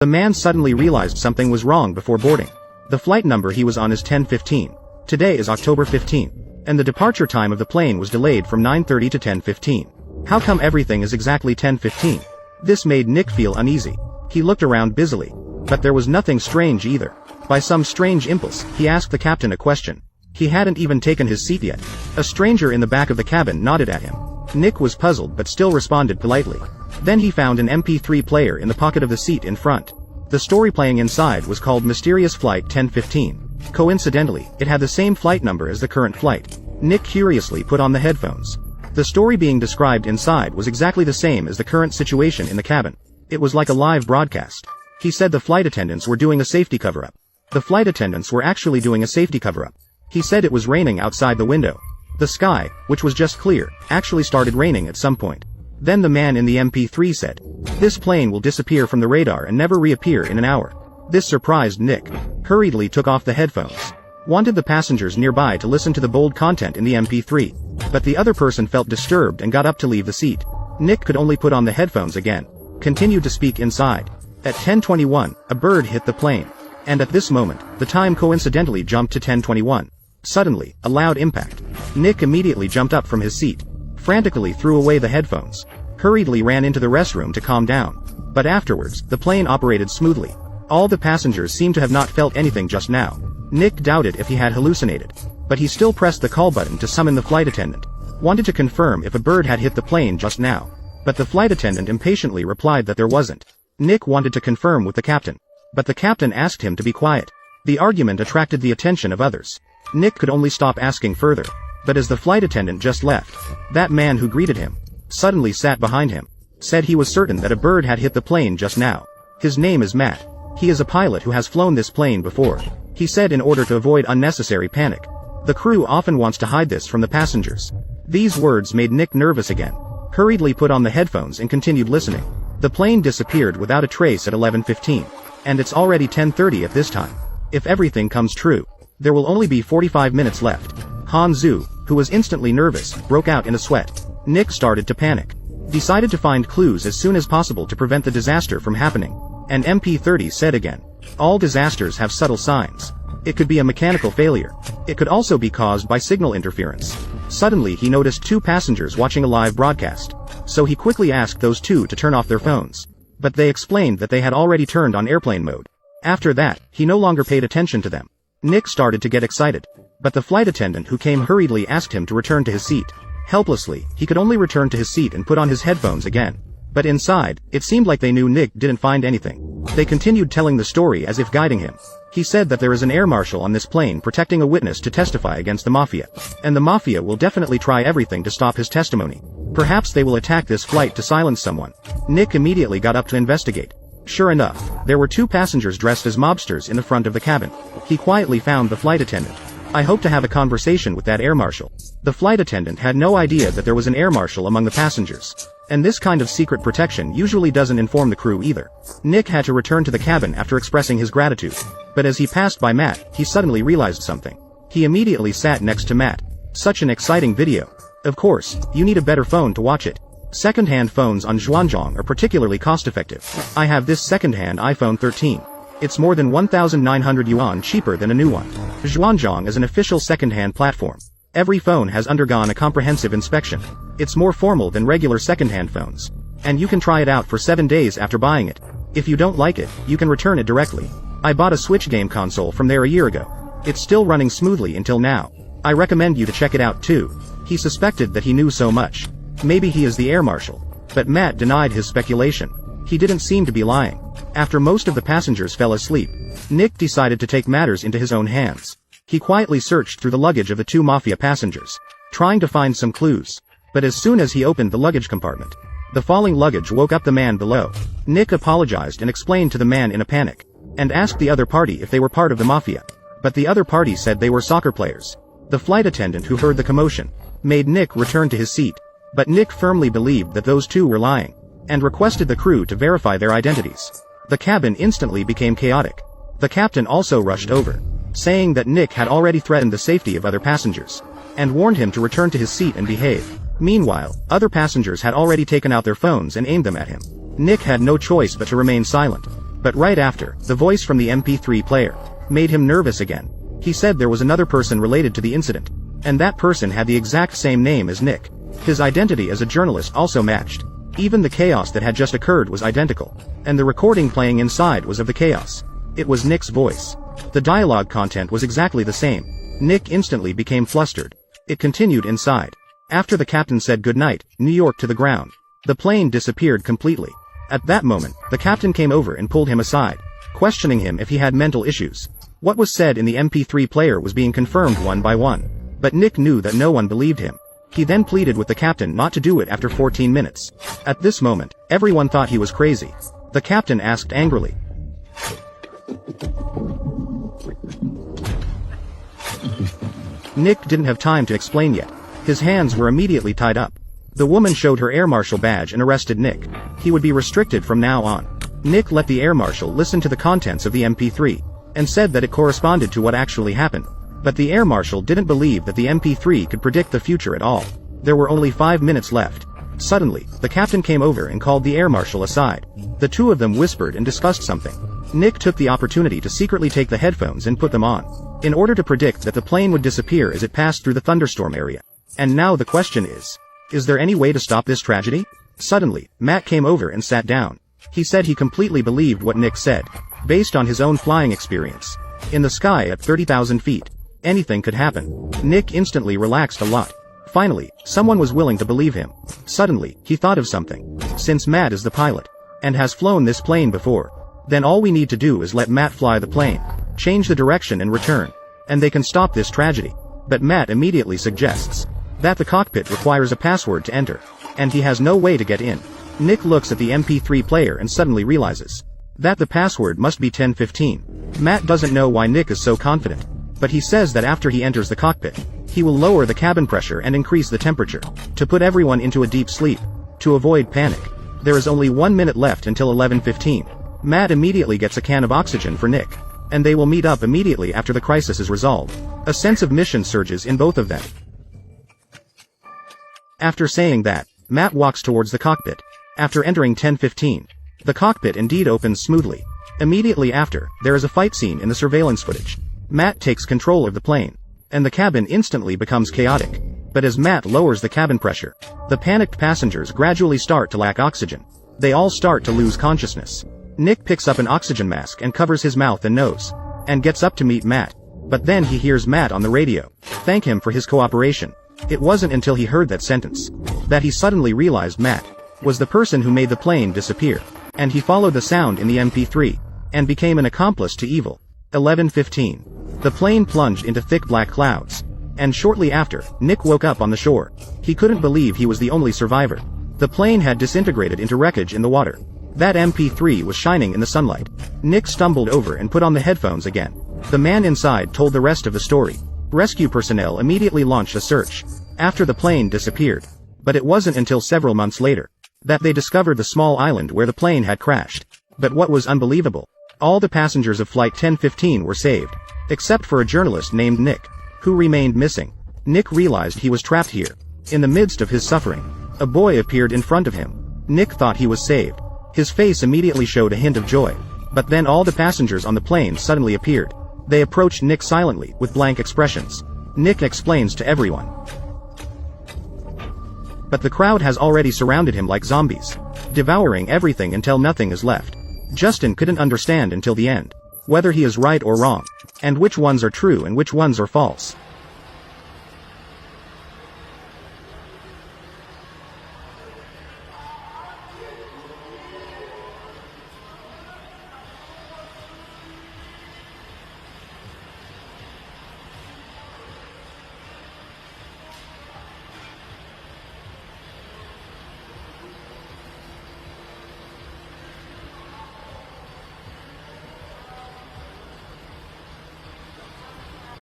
The man suddenly realized something was wrong before boarding. The flight number he was on is 10:15. Today is October 15, and the departure time of the plane was delayed from 9:30 to 10:15. How come everything is exactly 10:15? This made Nick feel uneasy. He looked around busily, but there was nothing strange either. By some strange impulse, he asked the captain a question. He hadn't even taken his seat yet. A stranger in the back of the cabin nodded at him. Nick was puzzled but still responded politely. Then he found an MP3 player in the pocket of the seat in front. The story playing inside was called Mysterious Flight 1015. Coincidentally, it had the same flight number as the current flight. Nick curiously put on the headphones. The story being described inside was exactly the same as the current situation in the cabin. It was like a live broadcast. He said the flight attendants were doing a safety cover-up. The flight attendants were actually doing a safety cover-up. He said it was raining outside the window. The sky, which was just clear, actually started raining at some point. Then the man in the MP3 said, "This plane will disappear from the radar and never reappear in an hour." This surprised Nick. Hurriedly took off the headphones. Wanted the passengers nearby to listen to the bold content in the MP3. But the other person felt disturbed and got up to leave the seat. Nick could only put on the headphones again. Continued to speak inside. At 10:21, a bird hit the plane. And at this moment, the time coincidentally jumped to 10:21. Suddenly, a loud impact. Nick immediately jumped up from his seat. Frantically threw away the headphones. Hurriedly ran into the restroom to calm down. But afterwards, the plane operated smoothly. All the passengers seemed to have not felt anything just now. Nick doubted if he had hallucinated. But he still pressed the call button to summon the flight attendant. Wanted to confirm if a bird had hit the plane just now. But the flight attendant impatiently replied that there wasn't. Nick wanted to confirm with the captain. But the captain asked him to be quiet. The argument attracted the attention of others. Nick could only stop asking further. But as the flight attendant just left, that man who greeted him suddenly sat behind him. Said he was certain that a bird had hit the plane just now. His name is Matt. He is a pilot who has flown this plane before. He said in order to avoid unnecessary panic. The crew often wants to hide this from the passengers. These words made Nick nervous again. Hurriedly put on the headphones and continued listening. The plane disappeared without a trace at 11:15. And it's already 10:30 at this time. If everything comes true, there will only be 45 minutes left. Han Zhu, who was instantly nervous, broke out in a sweat. Nick started to panic. Decided to find clues as soon as possible to prevent the disaster from happening. And MP30 said again. All disasters have subtle signs. It could be a mechanical failure. It could also be caused by signal interference. Suddenly he noticed two passengers watching a live broadcast. So he quickly asked those two to turn off their phones. But they explained that they had already turned on airplane mode. After that, he no longer paid attention to them. Nick started to get excited. But the flight attendant who came hurriedly asked him to return to his seat. Helplessly, he could only return to his seat and put on his headphones again. But inside, it seemed like they knew Nick didn't find anything. They continued telling the story as if guiding him. He said that there is an air marshal on this plane protecting a witness to testify against the Mafia. And the Mafia will definitely try everything to stop his testimony. Perhaps they will attack this flight to silence someone. Nick immediately got up to investigate. Sure enough, there were two passengers dressed as mobsters in the front of the cabin. He quietly found the flight attendant. I hope to have a conversation with that air marshal. The flight attendant had no idea that there was an air marshal among the passengers. And this kind of secret protection usually doesn't inform the crew either. Nick had to return to the cabin after expressing his gratitude. But as he passed by Matt, he suddenly realized something. He immediately sat next to Matt. Such an exciting video. Of course, you need a better phone to watch it. Second-hand phones on Zhuanzhong are particularly cost-effective. I have this second-hand iPhone 13. It's more than 1,900 yuan cheaper than a new one. Zhuanzhong is an official second-hand platform. Every phone has undergone a comprehensive inspection. It's more formal than regular second-hand phones. And you can try it out for 7 days after buying it. If you don't like it, you can return it directly. I bought a Switch game console from there a year ago. It's still running smoothly until now. I recommend you to check it out too. He suspected that he knew so much. Maybe he is the air marshal. But Matt denied his speculation. He didn't seem to be lying. After most of the passengers fell asleep, Nick decided to take matters into his own hands. He quietly searched through the luggage of the two Mafia passengers, trying to find some clues. But as soon as he opened the luggage compartment, the falling luggage woke up the man below. Nick apologized and explained to the man in a panic, and asked the other party if they were part of the Mafia. But the other party said they were soccer players. The flight attendant who heard the commotion made Nick return to his seat. But Nick firmly believed that those two were lying, and requested the crew to verify their identities. The cabin instantly became chaotic. The captain also rushed over, saying that Nick had already threatened the safety of other passengers, and warned him to return to his seat and behave. Meanwhile, other passengers had already taken out their phones and aimed them at him. Nick had no choice but to remain silent. But right after, the voice from the MP3 player made him nervous again. He said there was another person related to the incident, and that person had the exact same name as Nick. His identity as a journalist also matched. Even the chaos that had just occurred was identical, and the recording playing inside was of the chaos. It was Nick's voice. The dialogue content was exactly the same. Nick instantly became flustered. It continued inside. After the captain said goodnight, New York to the ground, the plane disappeared completely. At that moment, the captain came over and pulled him aside, questioning him if he had mental issues. What was said in the MP3 player was being confirmed one by one. But Nick knew that no one believed him. He then pleaded with the captain not to do it after 14 minutes. At this moment, everyone thought he was crazy. The captain asked angrily, Nick didn't have time to explain yet. His hands were immediately tied up. The woman showed her air marshal badge and arrested Nick. He would be restricted from now on. Nick let the air marshal listen to the contents of the MP3, and said that it corresponded to what actually happened. But the air marshal didn't believe that the MP3 could predict the future at all. There were only 5 minutes left. Suddenly, the captain came over and called the air marshal aside. The two of them whispered and discussed something. Nick took the opportunity to secretly take the headphones and put them on, in order to predict that the plane would disappear as it passed through the thunderstorm area. And now the question is there any way to stop this tragedy? Suddenly, Matt came over and sat down. He said he completely believed what Nick said, based on his own flying experience. In the sky at 30,000 feet, anything could happen. Nick instantly relaxed a lot. Finally, someone was willing to believe him. Suddenly, he thought of something. Since Matt is the pilot, and has flown this plane before, then all we need to do is let Matt fly the plane, change the direction and return, and they can stop this tragedy. But Matt immediately suggests that the cockpit requires a password to enter, and he has no way to get in. Nick looks at the MP3 player and suddenly realizes that the password must be 1015. Matt doesn't know why Nick is so confident, but he says that after he enters the cockpit, he will lower the cabin pressure and increase the temperature, to put everyone into a deep sleep, to avoid panic. There is only 1 minute left until 11:15. Matt immediately gets a can of oxygen for Nick, and they will meet up immediately after the crisis is resolved. A sense of mission surges in both of them. After saying that, Matt walks towards the cockpit. After entering 1015, the cockpit indeed opens smoothly. Immediately after, there is a fight scene in the surveillance footage. Matt takes control of the plane, and the cabin instantly becomes chaotic. But as Matt lowers the cabin pressure, the panicked passengers gradually start to lack oxygen. They all start to lose consciousness. Nick picks up an oxygen mask and covers his mouth and nose, and gets up to meet Matt. But then he hears Matt on the radio thank him for his cooperation. It wasn't until he heard that sentence that he suddenly realized Matt was the person who made the plane disappear, and he followed the sound in the MP3, and became an accomplice to evil. 11:15. The plane plunged into thick black clouds, and shortly after, Nick woke up on the shore. He couldn't believe he was the only survivor. The plane had disintegrated into wreckage in the water. That MP3 was shining in the sunlight. Nick stumbled over and put on the headphones again. The man inside told the rest of the story. Rescue personnel immediately launched a search after the plane disappeared. But it wasn't until several months later that they discovered the small island where the plane had crashed. But what was unbelievable, all the passengers of Flight 1015 were saved, except for a journalist named Nick, who remained missing. Nick realized he was trapped here. In the midst of his suffering, a boy appeared in front of him. Nick thought he was saved. His face immediately showed a hint of joy. But then all the passengers on the plane suddenly appeared. They approached Nick silently, with blank expressions. Nick explains to everyone. But the crowd has already surrounded him like zombies, devouring everything until nothing is left. Justin couldn't understand until the end whether he is right or wrong, and which ones are true and which ones are false.